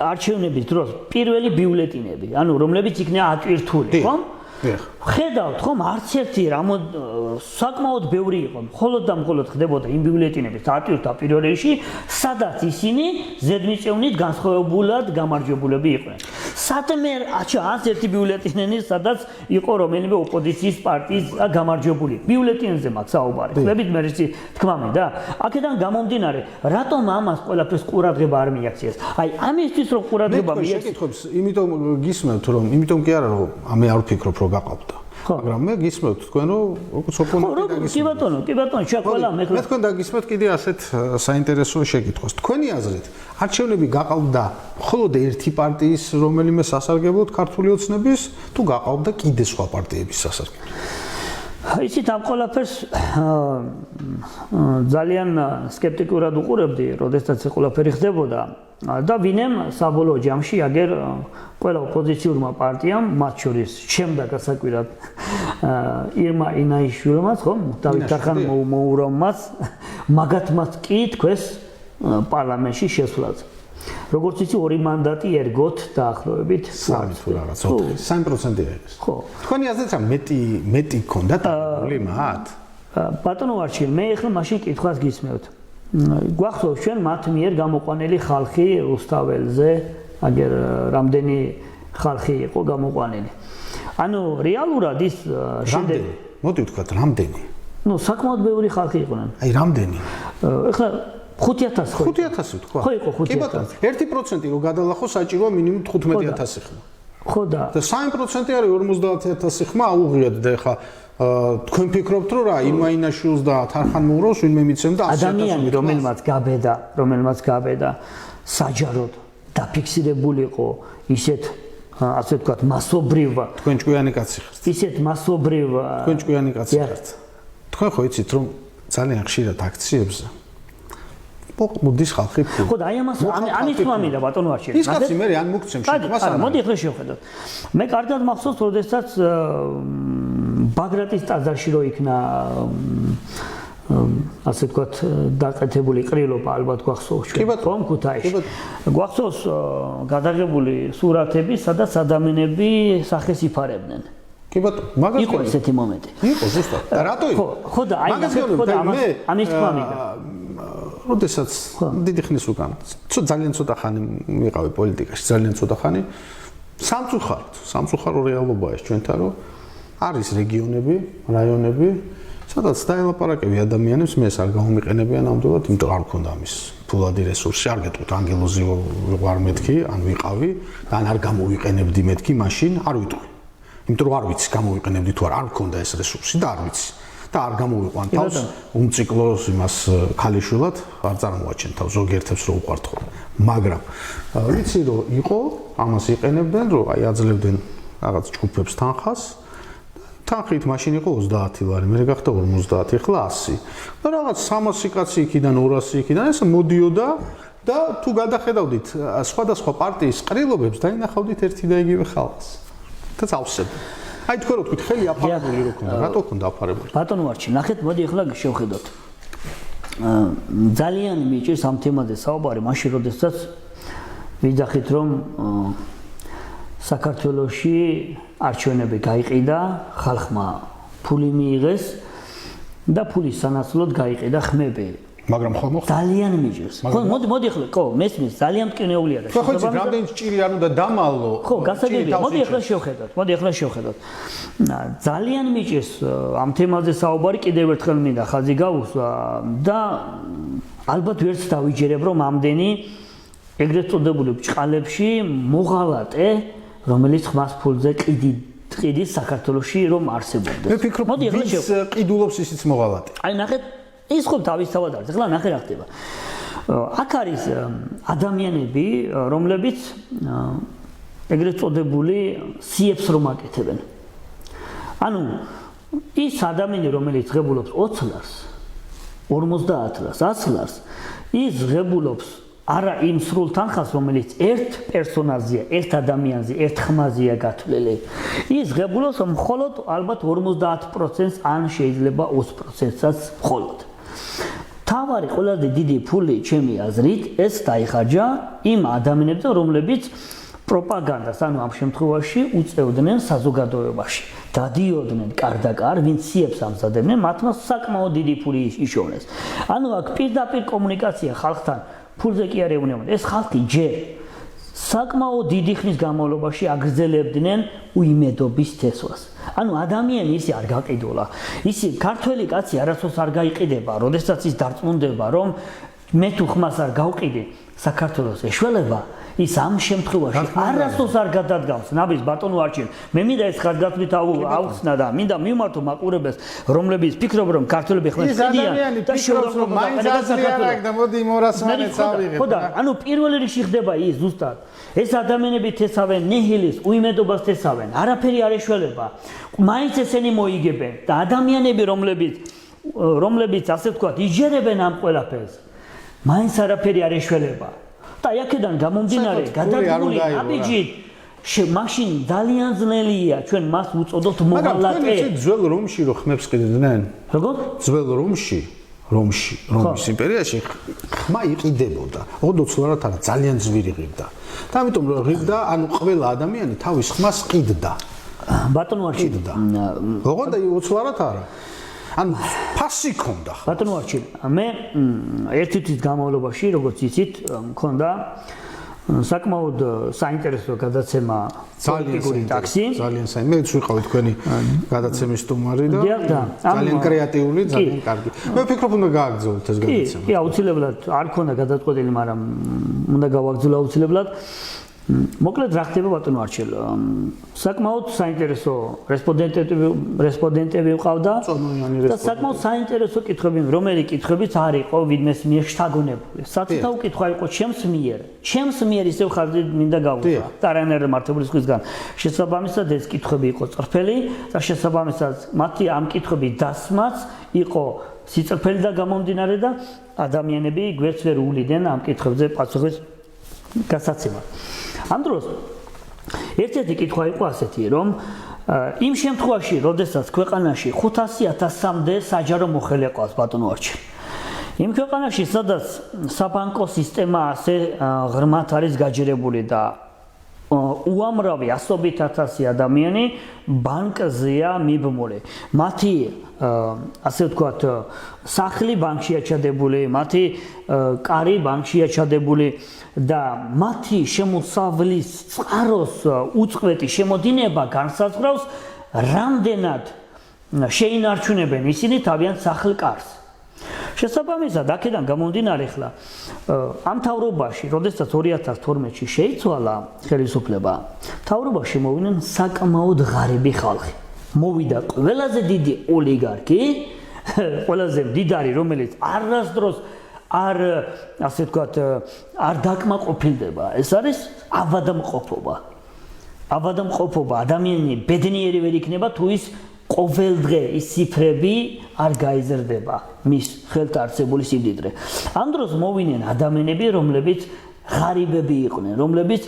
არჩევნების დროს პირველი ბიულეტინები, ანუ რომლებიც იქნა ატვირთული, ხომ? ხედავთ ხომ არც ერთი საკმაოდ ბევრი იყო, მხოლოდ და მხოლოდ ხდებოდა იმ ბიულეტინების ატვირთვა პირველ რიგში, სადაც ისინი ზედმიწევნით განსხვავებულად გამარჯვებულები იყვნენ. სადმე არც ერთი ბიულეტინი, სადაც იყო რომელიმე ოპოზიციის პარტიის გამარჯვებული. ბიულეტინზე მაქვს საუბარი. ხლებით მე ისე თქვა მინდა, აქედან გამომდინარე, რატომ ამას ყველაფერს ყურადღება არ მიაქციეს? აი ამისთვის რომ ყურადღება მიაქციეს, იმიტომ გისმენთ რომ, იმიტომ კი არა რომ მე არ ვფიქრობ რომ გაყავდა. მაგრამ მე გისმევთ თქვენ რომ როგორც ოპონენტი დაგისმევთ. კი ბატონო, შეყოლა მე თქვენ დაგისმევთ კიდე ასეთ საინტერესო შეკითხვას. თქვენი აზრით, არჩევნები გაყავდა მხოლოდ ერთი პარტიის რომელიმე სასარგებლოდ ქართული ოცნების თუ გაყავდა კიდე სხვა პარტიების სასარგებლოდ? იცით ამ ყველაფერს ძალიან სკეპტიკურად უყურებდი, როდესაც ეს ყველაფერი ხდებოდა და ვინემ საბოლოო ჯამში აგერ ყველა ოპოზიციურმა პარტიამ, მათ შორის ჩემდა გასაკვირად ირმა ინაიშვილმაც, ხომ, დავით ახანმოურამაც, მაგათმაც კი თქვეს პარლამენტში შესვლაზე. როგორც იცი, 2 მანდატი ერგოთ დაახლოებით 3 თუ რაღაც 3% არის. ხო. თქვენი აზრით რა მეტი ქონდა დაგებული მათ? ბატონო არჩილ, მე ახლა მაშინ კითხვას გისმევთ. გვახსოვს ჩვენ მათ მიერ გამოყვანილი ხალხი რუსთაველზე, აგერ რამდენი ხალხი იყო გამოყვანილი. ანუ რეალურად ის რამდენი? მოდი ვთქვათ, რამდენი? ნუ საკმაოდ ბევრი ხალხი იყვნენ. აი რამდენი? ახლა 5000 ხო? 5000 თქვა. ხო იყო 5000. კი ბატონო, 1% რო გადალახო საჭიროა მინიმუმ 15000 ხმა. ხო და 3% არის 50000 ხმა აუღიათ და ეხა თქვენ ფიქრობთ რომ რა იმაინაშვილს და თარხან მოუროვს ვინმე მიცემ და 100000 ადამიანი რომელმაც გაბედა საჯაროდ დაფიქსირებულიყო ისეთ ასე ვთქვათ მასობრივ თქვენ ჭკვიანი კაცი ხართ ისეთ მასობრივ თქვენ ჭკვიანი კაცი ხართ თქვენ ხო იცით რომ ძალიან ხშირად აქციებზე მოდის ხალხი ფული ხო და აი ამის თქმა მინდა ბატონო არჩილი ის კაცი მე ან მოგცემ შეგმას არა მოდი ახლა შევხედოთ მე კარგად მახსოვს როდესაც ბაგრატის ტაძარში რო იქნა ასე ვთქვათ დაკეთებული ყრილობა ალბათ გვახსოვს ჩვენ ქუთაისში გვახსოვს გადაღებული სურათები სადაც ადამიანები სახეს იფარებდნენ კი ბატონო მაგას იყო ესეთი მომენტი იყო ზუსტად და რატო იყო ხო და აი ხო და ამის თქმა მინდა როდესაც დიდი ხნის უკან ძალიან ცოტა ხანი მიყავი პოლიტიკაში ძალიან ცოტა ხანი სამწუხარო რეალობაა ეს ჩვენთან რომ არის რეგიონები რაიონები სადაც დაელაპარაკები ადამიანებს მე არ გამომიყენებიან ამდენად იმიტომ არ მქონდა ამის ფულადი რესურსი არ გეტყვით ანგელოზი ვარ მეთქი ან ვიყავი და არ გამოვიყენებდი მეთქი მაშინ არ ვიტყვი იმიტომ რომ არ ვიცი გამოვიყენებდი თუ არ მქონდა ეს რესურსი და არ ვიცი და არ გამოვიყვან თავს უმციკლოს იმას ქალიშვილად არ წარმოაჩენ თავს ზოგიერთებს რო უყვართ ხოლმე მაგრამ ვიცი რომ იყო ამას იყენებდნენ რომ აი აძლევდნენ რაღაც ჯგუფებს თანხას თანხით მაშინ იყო 30 ლარი მე გახდა 50 ახლა 100 და რაღაც 300 კაცი იქიდან 200 იქიდან ეს მოდიოდა და თუ გადახედავდით სხვადასხვა პარტიის ყრილობებს დაინახავდით ერთი და იგივე ხალხს და წავსებ აი თქვენ რო თქვით ხელი აფარებული რო ქონდა რატო ქონდა აფარებული ბატონო არჩი ნახეთ მოდი ახლა შევხედოთ ძალიან მიჭირს ამ თემაზე საუბარი მაშინ როდესაც ვიძახით რომ საქართველოში არჩევნები გაიყიდა ხალხმა ფული მიიღეს და ფულის სანაცვლოდ გაიყიდა ხმები მაგრამ ხო მოხდა ძალიან მიჭირს ხო მოდი ახლა ხო მესმის ძალიან მტკივნეულია და ხო იცით რამდენი ჭირი არ უნდა დამალო ხო გასაგებია მოდი ახლა შევხედოთ ძალიან მიჭირს ამ თემაზე საუბარი კიდევ ერთხელ მინდა ხაზი გავუსვა და ალბათ ვერც დავიჯერებ რომ ამდენი ეგრეთ წოდებული ბჭყალებში მოღალატე რომელიც ხმას ფულზე ყიდის საქართველოში რომ არსებობდა მე ვფიქრობ ვის ყიდულობს ისიც მოღალატე აი ნახეთ ის ხო თავისთავად არის ახლა ნახე რა ხდება აქ არის ადამიანები რომლებიც ეგრეთ წოდებული სიებს რომ აკეთებენ ანუ ის ადამიანი რომელიც ღებულობს 20 ლარს 50 ლარს 100 ლარს ის ღებულობს არა იმ სრულ თანხას რომელიც ერთ პერსონაჟია ერთ ადამიანზე ერთ ხმაზეა გათვლილი ის ღებულობს მხოლოდ ალბათ 50%-ს ან შეიძლება 20%-საც მხოლოდ თავარი ყველაზე დიდი ფული ჩემი აზრით ეს დაიხარჯა იმ ადამიანებზე რომლებიც პროპაგანდას ანუ ამ შემთხვევაში უწევდნენ საზოგადოებაში დადიოდნენ კარდაკარ ვინც სიებს ამზადებდნენ მათმა საკმაოდ დიდი ფული იშოვნეს ანუ აქ პირდაპირ კომუნიკაცია ხალხთან ფულზე კი არ ეუბნებოდნენ ეს ხალხი ჯერ საკმაოდ დიდი ხნის განმავლობაში აგრძელებდნენ უიმედობის თესვას ანუ ადამიანი ისე არ გაყიდულა ისე ქართველი კაცი არასდროს არ გაიყიდება როდესაც ის დარწმუნდება რომ მე თუ ხმას არ გავყიდე საქართველოს ეშველება ის ამ შემთხვევაში არასდროს არ გადადგავს ნაბის ბატონო არჩილ მე მინდა ეს ხაზგასმით აუხსნა და მინდა მიმართო მაყურებელს რომლებიც ფიქრობენ რომ ქართველები ხმას ყიდიან და შეურაცხმო მაინც აზრიანაკ და მოდი მორასმანეთს ავიღეთ ხო და ანუ პირველ რიგში ხდება ის ზუსტად ეს ადამიანები თესავენ ნიჰილის უიმედობას თესავენ არაფერი არ ეშველება მაინც ესენი მოიგებენ და ადამიანები რომლებიც ასე ვთქვათ იჯერებენ ამ ყველაფერს მაინც არაფერი არ ეშველება და აქედან გამომდინარე გადადგმული აბიჯით მაშინ ძალიან ძნელია ჩვენ მას უწოდოთ მოღალატე მაგრამ თქვენ ძველ რომში რო ხმებს ყიდნენ როგორ ძველ რომში რომის იმპერიაში ხმა იყიდებოდა ოღონდ ოცლარად არა ძალიან ძვირი ღირდა და ამიტომ რომ ღირდა ანუ ყველა ადამიანი თავის ხმას ყიდდა ბატონო არჩილ ოღონდ ოცლარად არა ან ფასი ქონდა ბატონო არჩილ მე ერთი თვის განმავლობაში როგორც იცით მქონდა საკმაოდ საინტერესო გადაცემა პოლიტიკური ტაქსი ძალიან საინტერესო მეც ვიყავი თქვენი გადაცემის სტუმარი და ძალიან კრეატიული ძალიან კარგი მე ვფიქრობ უნდა გააგრძელოთ ეს გადაცემა კი აუცილებლად არ ქონდა გადაწყვეტილი მაგრამ უნდა გავაგრძელო აუცილებლად მოკლედ რა ხდება ბატონო არჩილ საკმაოდ საინტერესო რესპონდენტები ყავდა და საკმაოდ საინტერესო კითხვები რომელი კითხვებიც არ იყო ვინმეს მიერ შთაგონებული სათითაო კითხვა იყო ჩემს მიერ ისევ ხარჯი მინდა გავუსვა ტარანერ მართლობის სხვისგან შესაბამისად ეს კითხვები იყო წრფელი და შესაბამისად მათი ამ კითხვების დასმაც იყო სიწყფელი და გამომდინარე და ადამიანები გვერდს ვერ უვლიდნენ ამ კითხვებზე პასუხის გასაცემად ამ დროს ერთ-ერთი კითხვა იყო ასეთი რომ იმ შემთხვევაში როდესაც ქვეყანაში 500,000-მდე საჯარო მოხელე ყავს ბატონო არჩილ იმ ქვეყანაში სადაც საბანკო სისტემა ასე ღრმად არის გაჯერებული და უამრავი ასობით ათასი ადამიანი ბანკზეა მიბმული მათი ასე ვთქვათ სახლი ბანკშია ჩადებული მათი კარი ბანკშია ჩადებული და მათი შემოსავლის წყაროს უწყვეტი შემოდინება განსაზღვრავს რამდენად შეინარჩუნებენ ისინი თავიანთ სახლ-კარს შესაბამისად აქედან გამომდინარე ხლა ამ თავრობაში როდესაც 2012-ში შეიცვალა ხელისუფლება თავრობაში მოვიდნენ საკმაოდ ღარიბი ხალხი მოვიდა ყველაზე დიდი ოლიგარქი ყველაზე მდიდარი რომელიც არასდროს არ ასე ვთქვათ არ დაკმაყოფილდება ეს არის ავადმყოფობა ადამიანი ბედნიერი ვერ იქნება თუ ის ყოველდღე ის ციფრები არ გაიზრდება მის ხელთ არსებული სიმდიდრე. ამ დროს მოვიდნენ ადამიანები, რომლებიც ღარიბები იყვნენ, რომლებიც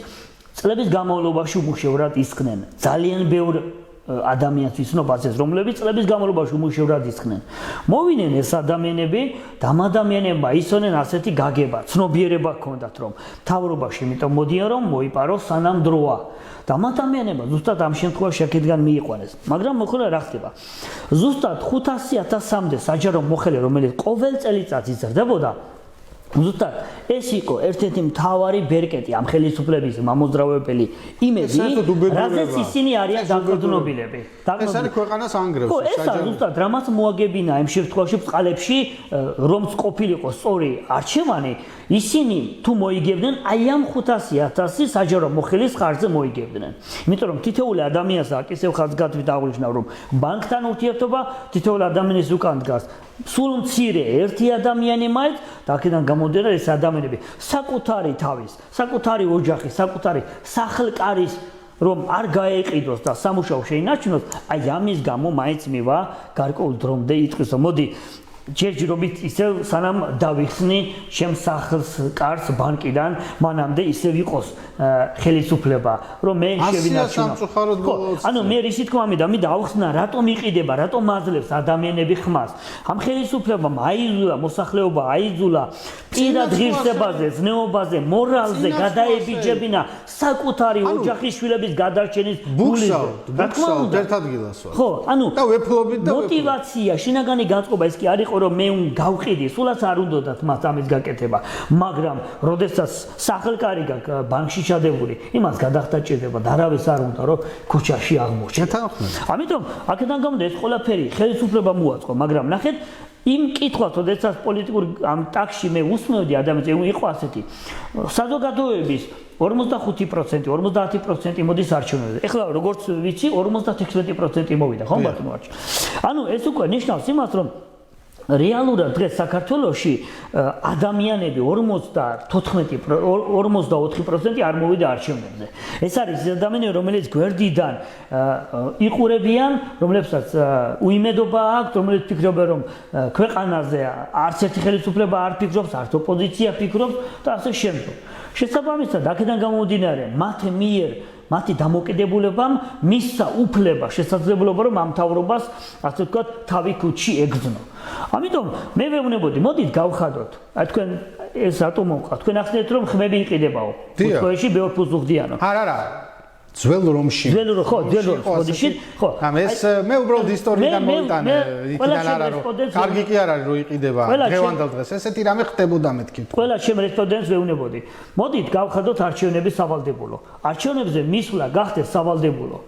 წლების განმავლობაში უმუშევრად ისხდნენ. ძალიან ბევრ ადამიანს ვიცნობ ეს, რომლებიც წლების განმავლობაში უმუშევრად ისხდნენ. მოვიდნენ ეს ადამიანები, დამადამიანებმა ისონენ ასეთი გაგება, ცნობიერება ჰქონდათ, რომ თავრობაში იმიტომ მოდიან, რომ მოიპაროს სანამ დროა. დამადამიანებმა ზუსტად ამ შემთხვევაში აქედან მიიყვანეს. მაგრამ მოხდა რა ხდება? ზუსტად 500,000-მდე საჯარო მოხელე, რომელიც ყოველ წელიწად იზრდებოდა, ზუსტად ეს იყო ერთ-ერთი მთავარი ბერკეტი ამ ხელისუფლების მამოძრავებელი იმედი, რაზეც ისინი არიან დაყრდნობილები. ეს არის ქვეყანას ანგრევს. ხო, ეს არის ზუსტად რამაც მოაგებინა იმ შემთხვევაში წყალებში, რომც ყოფილიყო სწორი არჩევანი, ისინი თუ მოიგებდნენ, აი ამ 500,000 საჯარო მოხელის ხარჯზე მოიგებდნენ. იმიტომ რომ თითოეული ადამიანს აქ ისევ ხაზგასმით აღნიშნავ, რომ ბანკთან ურთიერთობა თითოეული ადამიანის უკან დგას. სულ მცირე ერთი ადამიანი მაინც და აქედან გამომდინარე ეს ადამიანები საკუთარი თავის, საკუთარი ოჯახის, საკუთარი სახლ-კარის რომ არ გაეყიდოს და სამუშაო შეინარჩუნოს, აი ამის გამო მაინც მივა გარკვეულ დრომდე იტყვისო. მოდი ჯერჯერობით ისევ სანამ დავიხსნი ჩემ სახლ-კარს ბანკიდან, მანამდე ისევ იყოს ხელისუფლება, რომ მე შევინარჩუნო. ანუ მე რისი თქმა მინდა ავხსნა, რატომ იყიდება, რატომ აძლევს ადამიანები ხმას. ამ ხელისუფლებამ აიძულა მოსახლეობა, აიძულა პირად ღირსებაზე, ზნეობაზე, მორალზე გადაებიჯებინა საკუთარი ოჯახის შვილების გადარჩენის გულიზე. რა თქმა უნდა, ერთ ადგილას ვარ. ხო, ანუ და ვეფლობით და მოტივაცია, შინაგანი განწყობა ეს კი არ იყო რომ მე გავყიდი, სულაც არ უნდათ მას ამის გაკეთება, მაგრამ როდესაც სახლ-კარი გაქვს ბანკში ჩადებული, იმას გადახდაჭირდება და არავის არ უნდა რომ ქუჩაში აღმოჩნდეს. ამიტომ აქედან გამომდინარე ეს ყველაფერი ხელისუფლება მოაწყო, მაგრამ ნახეთ იმ კითხვას, როდესაც პოლიტიკურ ამ ტაქში მე უსმევდი ადამიანებს, იყო ასეთი საზოგადოების 45%, 50% მოდის არჩევნებზე. ეხლა როგორც ვიცი, 56% მოვიდა, ხო ბატონო არჩევნ. ანუ ეს უკვე ნიშნავს იმას, რომ რეალურად დღეს საქართველოში ადამიანები 44% არ მოვიდა არჩევნებზე. ეს არის ადამიანები, რომელიც გვერდიდან იყურებიან, რომლებსაც უიმედობა აქვს, რომლებიც ფიქრობენ, რომ ქვეყანაზე არც ერთი ხელისუფლება არ ფიქრობს, არც ოპოზიცია ფიქრობს და ასე შემდეგ. შესაბამისად, აქედან გამომდინარე, მათი დამოკიდებულებამ მისცა უფლება, შესაძლებლობა, რომ ამ თავრობას, ასე ვთქვათ, თავი ქუჩში ეგზნო. ამიტომ მე ვეუბნებოდი, მოდით გავხადოთ. აი თქვენ ეს რატომ მოყვა? თქვენ ახსნეთ, რომ ხმები იყიდებაო. უცხოეთში ბევრ ფულს უხდიანო. არა. ძველ რომში. ხო, ძველ რომში. ხო. ეს მე უბრალოდ ისტორიიდან მოვიტანე, იქიდან არა რომ კარგი კი არ არის რომ იყიდება დღევანდელ დღეს. ესეთი რამე ხდებოდა მეთქი. ყველა ჩემ რესპონდენტს ვეუბნებოდი. მოდით გავხადოთ არჩევნების სავალდებულო. არჩევნებზე მისვლა გახდეს სავალდებულო.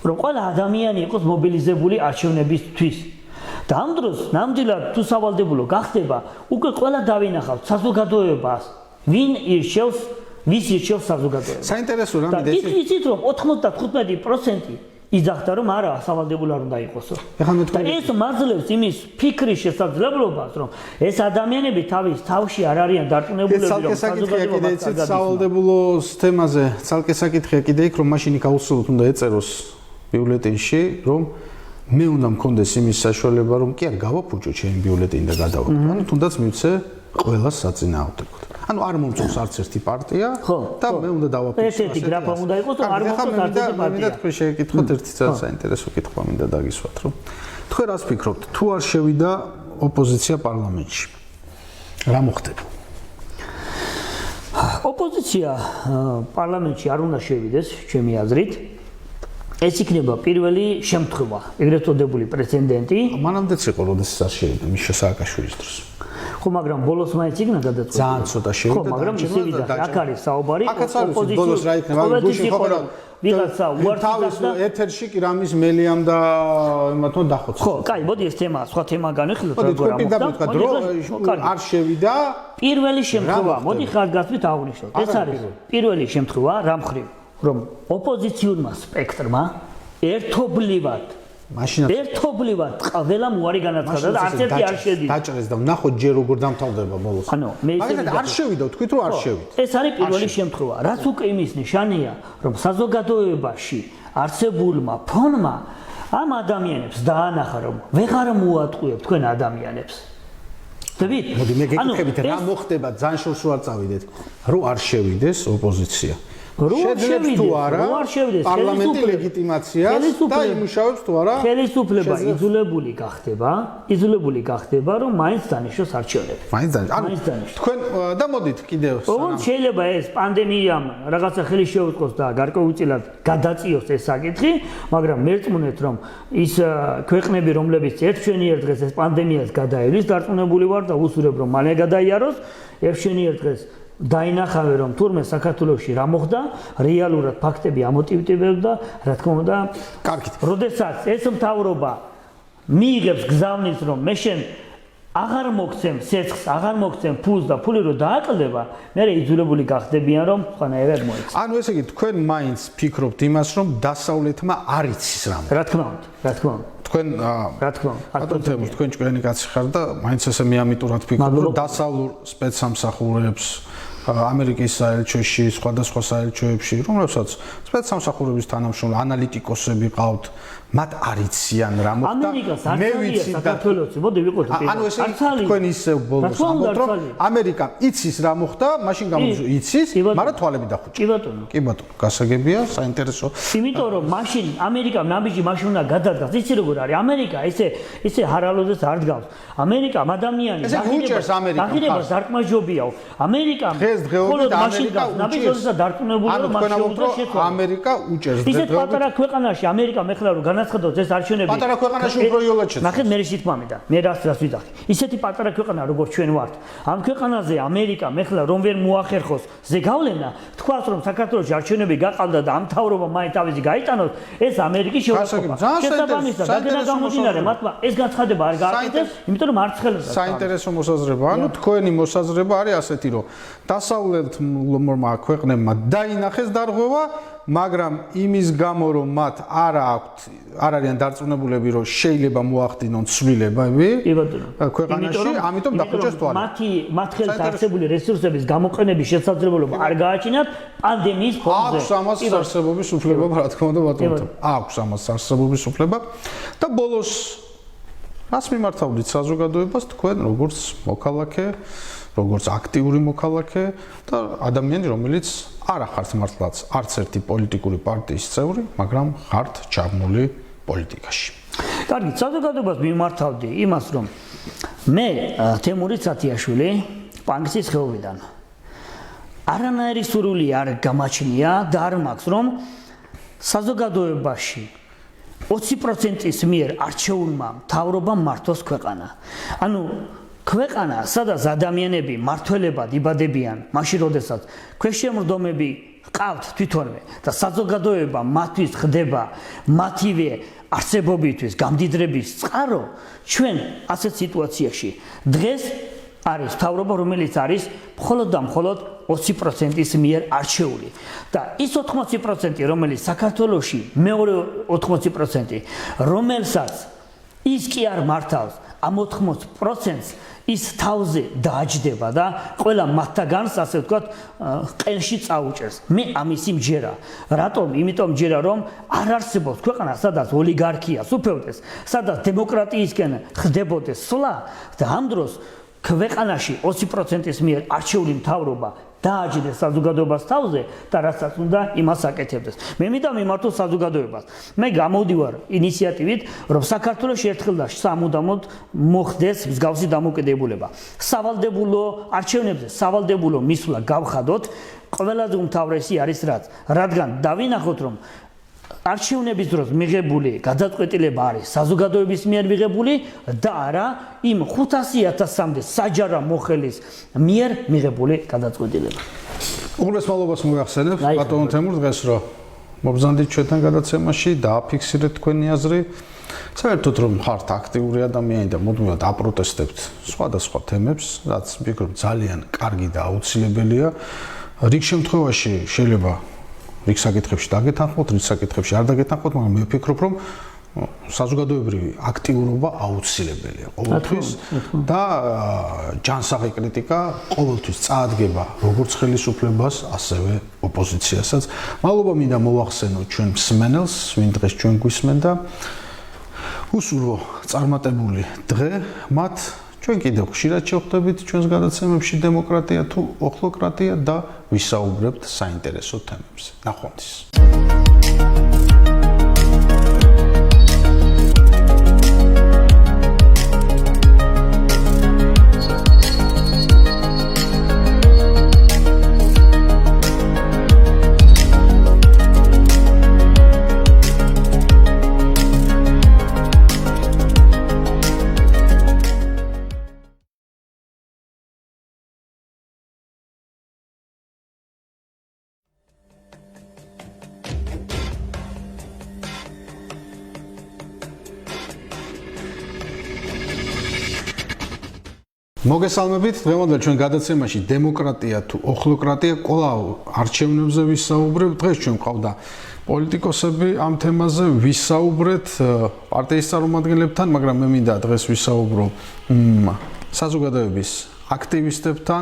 რომ ყველა ადამიანი იყოს მობილიზებული არჩევნებისთვის. და ამ დროს ნამდვილად თუ სავალდებულო გახდება, უკვე ყველა დავინახავთ საზოგადოებას, ვინ ირჩევს ვის ირჩევს საზოგადოება. საინტერესო რამე და იცით რომ 95% იძახდა რომ არა სავალდებულო არ უნდა იყოსო. ეხლა მე და თქვენ ეს მაძლევს იმის ფიქრის შესაძლებლობას რომ ეს ადამიანები თავის თავში არ არიან დარწმუნებულები რომ საკითხია კიდე იცით სავალდებულოს თემაზე ცალკე საკითხია კიდე იქ რომ მაშინ იქ აუცილებლად უნდა ეწეროს ბიულეტენში რომ მე უნდა მქონდეს იმის საშუალება რომ კი არ გავაფუჭო ჩემი ბიულეტენი და გადავაკეთო. ანუ თუნდაც მივცე ყველას საწინააღმდეგოდ. ანუ არ მომწონს არც ერთი პარტია და მე უნდა დავაფუჭო. ერთ-ერთი გრაფა უნდა იყოს და არ მომწონს არც ერთი პარტია. მინდა თქვენ შეეკითხოთ ერთი საინტერესო კითხვა მინდა დაგისვათ რომ თქვენ რას ფიქრობთ თუ არ შევიდა ოპოზიცია პარლამენტში რა მოხდება? ოპოზიცია პარლამენტში არ უნდა შევიდეს ჩემი აზრით. ეს იქნება პირველი შემთხვევა, ეგრეთ წოდებული პრეცედენტი. მანამდეც იყო, როდესაც არ შევიდა მიშა სააკაშვილის დროს. ხო, მაგრამ ბოლოს მაინც იქნა გადაწყვეტილი. ძალიან ცოტა შევიდა. ხო, მაგრამ ისე ვიდა, აქ არის საუბარი ოპოზიციის ბოლოს რა იქნება, გუშინ ხო რა ვიღაცა უარს და ეთერში კი რამის მელიამ და იმათო დახოცა. ხო, კაი, მოდი ეს თემა, სხვა თემა განვიხილოთ, როგორ ამოხდა. დრო არ შევიდა. პირველი შემთხვევა, მოდი ხარგასვით აღვნიშნოთ. ეს არის პირველი შემთხვევა რა მხრივ, რომ ოპოზიციურმა სპექტრმა ერთობლივად ყველამ უარი განაცხადა და არც ერთი არ შედიოდა. დაჭრეს და ვნახოთ ჯერ როგორ დამთავრდება ბოლოს. ანუ მე ისე არ შევიდა, თქვით რომ არ შევიდა. ეს არის პირველი შემთხვევა. რაც უკვე იმის ნიშანია, რომ საზოგადოებაში არსებულმა ფონმა ამ ადამიანებს დაანახა, რომ ვეღარ მოატყუებ თქვენ ადამიანებს. ხდებით? მოდი მე გეკითხებით რა მოხდება ძალიან შორს რო არ წავიდეთ, რომ არ შევიდეს ოპოზიცია. შეძლებს თუ არა პარლამენტი ლეგიტიმაცია და იმუშავებს თუ არა ხელისუფლება იძულებული გახდება რომ მაინც დანიშნოს არჩევნები. მაინც დანიშნოს. თქვენ და მოდით კიდევ ოღონდ შეიძლება ეს პანდემიამ რაღაცა ხელი შეუწყოს და გარკვეულწილად გადაწიოს ეს საკითხი, მაგრამ მერწმუნეთ რომ ის ქვეყნები რომლებიც ერთშენიერ დღეს ეს პანდემიას გადაევლის დარწმუნებული ვარ და უსურებ რომ მალე გადაიაროს ერთშენიერ დღეს დაინახავე რომ თურმე საქართველოში რა მოხდა, რეალურად ფაქტები ამოტივტივებდა, რა თქმა უნდა, კარგით. როდესაც ეს მთავრობა მიიღებს გზავნის რომ მე შენ აღარ მოგცემ სეცხს, აღარ მოგცემ ფულს და ფული რო დააკლდება, მე იძულებული გახდებიან რომ სხვანაირად მოეცეს. ანუ ესე იგი თქვენ მაინც ფიქრობთ იმას რომ დასავლეთმა არ იცის რამე. რა თქმა უნდა. თქვენ რა თქმა უნდა, თქვენ ჭკვიანი კაცი ხარ და მაინც ესე მე ამიტურად ფიქრობ რომ დასავლურ სპეცსამსახურებს ამერიკის საელჩოში, სხვადასხვა საელჩოებში, რომლებსაც სპეცსამსახურების თანამშრომლები, ანალიტიკოსები ყავთ, მათ არ იციან რა მოხდა. მე ვიცი საქართველოს, მოდი ვიყოთ პირად. ანუ ესე თქვენ ისევ ბოლოს ამბობთ რომ ამერიკა იცის რა მოხდა, მაშინ გამოდის იცის, მაგრამ თვალები დახუჭა. კი ბატონო, გასაგებია, საინტერესო. იმიტომ რომ მაშინ ამერიკა ნაბიჯი მაშინ უნდა გადადგას, იცი როგორ არის? ამერიკა ესე ჰარალოძეს არ დგავს. ამერიკა ადამიანი დაღირებას დარკმაჟობიაო. ამერიკა დღეობით ამერიკა ნაბიჯზე დარწმუნებულია რომ ამერიკა უჭერს ისეთ პატარა ქვეყანაში ამერიკა მეხლა რომ განაცხადოს ეს არჩევნები პატარა ქვეყანაში უფრო იოლად შეცდოს. ნახეთ მე რითმა მინდა მე რას ვიძახი. ისეთი პატარა ქვეყანა როგორც ჩვენ ვართ. ამ ქვეყანაზე ამერიკა მეხლა რომ ვერ მოახერხოს ზეგავლენა, თქვას რომ საქართველოს არჩევნები გაყალდა და ამ მთავრობა მაინც თავისი გაიტანოს, ეს ამერიკის შეურაცხყოფა. შესაბამისად, დაგენა გამომდინარე, მათმა ეს განცხადება არ გააკეთეს, იმიტომ რომ არ ცხელოდა. საინტერესო მოსაზრება. ანუ თქვენი მოსაზრება არის ასეთი, რომ დასავლეთმა ქვეყნებმა დაინახეს დარღვევა, მაგრამ იმის გამო რომ მათ არ არიან დარწმუნებულები რომ შეიძლება მოახდინონ ცვლილებები ქვეყანაში, ამიტომ დახუჭეს თვალები. მათ ხელთ არსებული რესურსების გამოყენების შესაძლებლობა არ გააჩინათ პანდემიის ფონზე. აქვს ამას არსებობის უფლება, რა თქმა უნდა, ბატონო. აქვს ამას არსებობის უფლება და ბოლოს რას მიმართავდით საზოგადოებას თქვენ როგორც მოქალაქე, როგორც აქტიური მოქალაქე და ადამიანი, რომელიც არ ახართ მართლაც არც ერთი პოლიტიკური პარტიის წევრი, მაგრამ ხართ ჩაბმული პოლიტიკაში. კარგი, საზოგადოებას მიმართავდი იმას, რომ მე თემური ცათიაშვილი პანკისის ხეობიდან არანაირი სურვილი არ გამაჩნია და არ მაქვს, რომ საზოგადოებაში 20%-ის მიერ არჩეულმა მთავრობამ მართოს ქვეყანა. ანუ ქვეყანა, სადაც ადამიანები მართველებად იბადებიან, მაშინ როდესაც ქვეშემრდომები ყავთ თვითონვე და საზოგადოება მათთვის ხდება მათივე არსებობისთვის გამდიდრების წყარო, ჩვენ ასეთ სიტუაციაში დღეს არის მთავრობა, რომელიც არის მხოლოდ და მხოლოდ 20%-ის მიერ არჩეული. და ის 80%, რომელიც საქართველოში მეორე 80%, რომელსაც ის კი არ მართავს ამ 80%-ს ის თავზე დააჯდება და ყველა მათთაგანს ასე ვთქვათ ყელში წაუჭერს. მე ამისი მჯერა. რატომ? იმიტომ მჯერა, რომ არ არსებობს ქვეყანა, სადაც ოლიგარქიას უფევდეს, სადაც დემოკრატიისკენ ხდებოდეს სვლა და ამ დროს ქვეყანაში 20%-ის მიერ არჩეული მთავრობა დააჯდეს საზოგადოებას თავზე და რასაც უნდა იმას აკეთებდეს. მე მინდა მიმართო საზოგადოებას. მე გამოვდივარ ინიციატივით, რომ საქართველოში ერთხელ და სამუდამოდ მოხდეს მსგავსი დამოკიდებულება. სავალდებულო არჩევნებზე სავალდებულო მისვლა გავხადოთ. ყველაზე უმთავრესი არის რაც, რადგან დავინახოთ, რომ არჩევნების დროს მიღებული გადაწყვეტილება არის საზოგადოების მიერ მიღებული და არა იმ 500,000-მდე საჯარა მოხელის მიერ მიღებული გადაწყვეტილება. უღრეს მადლობას მოგახსენებ ბატონ თემურ დღეს რომ მობრძანდით ჩვენთან გადაცემაში დააფიქსირეთ თქვენი აზრი. საერთოდ რომ ხართ აქტიური ადამიანი და მუდმივად აპროტესტებთ სხვადასხვა თემებს, რაც ვფიქრობ ძალიან კარგი და აუცილებელია. რიგ შემთხვევაში შეიძლება რიგ საკითხებში დაგეთანხმოთ, რიგ საკითხებში არ დაგეთანხმოთ, მაგრამ მე ვფიქრობ, რომ საზოგადოებრივი აქტიურობა აუცილებელია ყოველთვის და ჯანსაღი კრიტიკა ყოველთვის წაადგება როგორც ხელისუფლებას, ასევე ოპოზიციასაც. მადლობა მინდა მოვახსენო ჩვენ მსმენელს, ვინ დღეს ჩვენ გვისმენ და უსურვო წარმატებული დღე მათ. ჩვენ კიდევ ხშირად შევხვდებით ჩვენს გადაცემებში დემოკრატია თუ ოქლოკრატია და ვისაუბრებთ საინტერესო თემებზე. ნახვამდის. მოგესალმებით, დღევანდელ ჩვენ გადაცემაში დემოკრატია თუ ოქლოკრატია კვლავ არჩევნებზე ვისაუბრებ. დღეს ჩვენ ყავდა პოლიტიკოსები ამ თემაზე ვისაუბრეთ პარტიის წარმომადგენლებთან, მაგრამ მე მინდა დღეს ვისაუბრო საზოგადოების აქტივისტებთან.